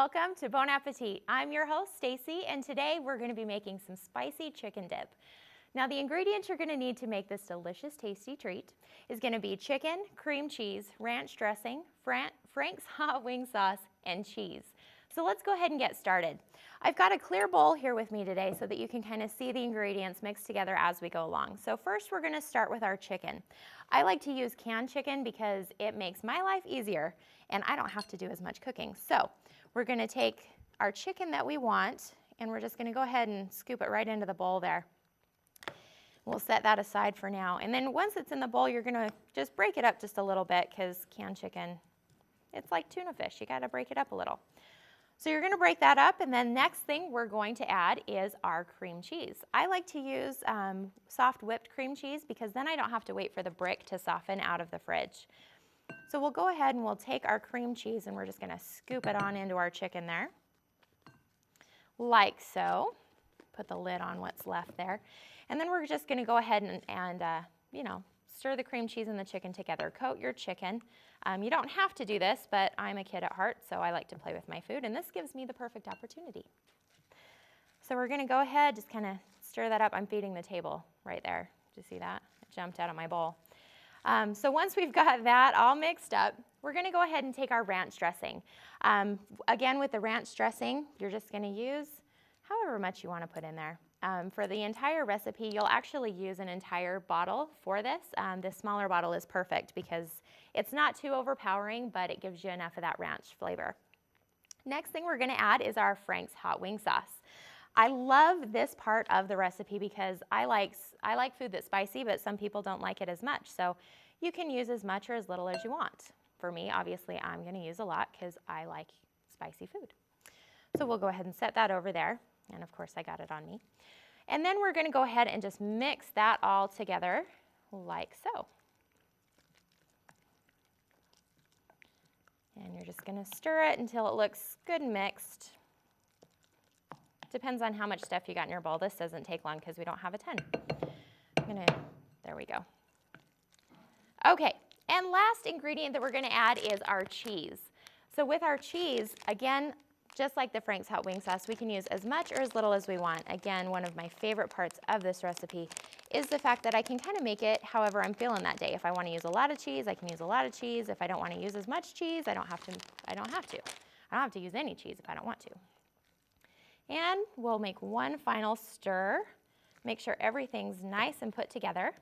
welcome to Bon Appetit. I'm your host, Stacy, and today we're going to be making some spicy chicken dip. Now, the ingredients you're going to need to make this delicious, tasty treat is going to be chicken, cream cheese, ranch dressing, Frank's hot wing sauce, and cheese. So let's go ahead and get started. I've got a clear bowl here with me today so that you can kind of see the ingredients mixed together as we go along. So first we're going to start with our chicken. I like to use canned chicken because it makes my life easier and I don't have to do as much cooking. So we're going to take our chicken that we want and we're just going to go ahead and scoop it right into the bowl there. We'll set that aside for now. And then once it's in the bowl, you're going to just break it up just a little bit because canned chicken, it's like tuna fish. You got to break it up a little. So you're going to break that up, and then next thing we're going to add is our cream cheese. I like to use soft whipped cream cheese because then I don't have to wait for the brick to soften out of the fridge. So we'll go ahead and we'll take our cream cheese and we're just going to scoop it on into our chicken there, like so. Put the lid on what's left there. And then we're just going to go ahead and stir the cream cheese and the chicken together. Coat your chicken. You don't have to do this, but I'm a kid at heart, so I like to play with my food, and this gives me the perfect opportunity. So we're going to go ahead, just kind of stir that up. I'm feeding the table right there. Did you see that? It jumped out of my bowl. So once we've got that all mixed up, we're going to go ahead and take our ranch dressing. Again, with the ranch dressing, you're just going to use however much you want to put in there. For the entire recipe, you'll actually use an entire bottle for this. This smaller bottle is perfect because it's not too overpowering, but it gives you enough of that ranch flavor. Next thing we're going to add is our Frank's hot wing sauce. I love this part of the recipe because I like food that's spicy, but some people don't like it as much. So you can use as much or as little as you want. For me, obviously, I'm going to use a lot because I like spicy food. So we'll go ahead and set that over there. And of course, I got it on me. And then we're going to go ahead and just mix that all together like so. And you're just going to stir it until it looks good and mixed. Depends on how much stuff you got in your bowl. This doesn't take long because we don't have a ton. There we go. Okay, and last ingredient that we're going to add is our cheese. So with our cheese, again, just like the Frank's hot wing sauce, we can use as much or as little as we want. Again, one of my favorite parts of this recipe is the fact that I can kind of make it however I'm feeling that day. If I want to use a lot of cheese, I can use a lot of cheese. If I don't want to use as much cheese, I don't have to. I don't have to use any cheese if I don't want to. And we'll make one final stir. Make sure everything's nice and put together.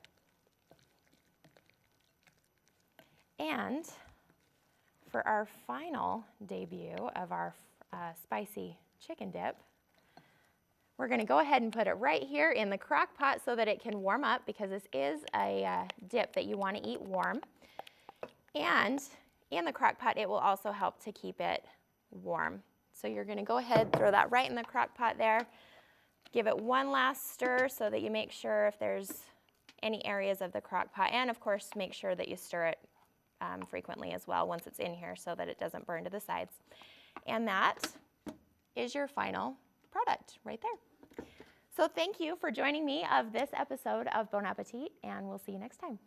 And for our final debut of our spicy chicken dip, we're going to go ahead and put it right here in the crock pot so that it can warm up because this is a dip that you want to eat warm. And in the crock pot, it will also help to keep it warm. So you're going to go ahead, throw that right in the crock pot there. Give it one last stir so that you make sure if there's any areas of the crock pot. And of course, make sure that you stir it frequently as well once it's in here so that it doesn't burn to the sides. And that is your final product right there. So thank you for joining me of this episode of Bon Appetit, and we'll see you next time.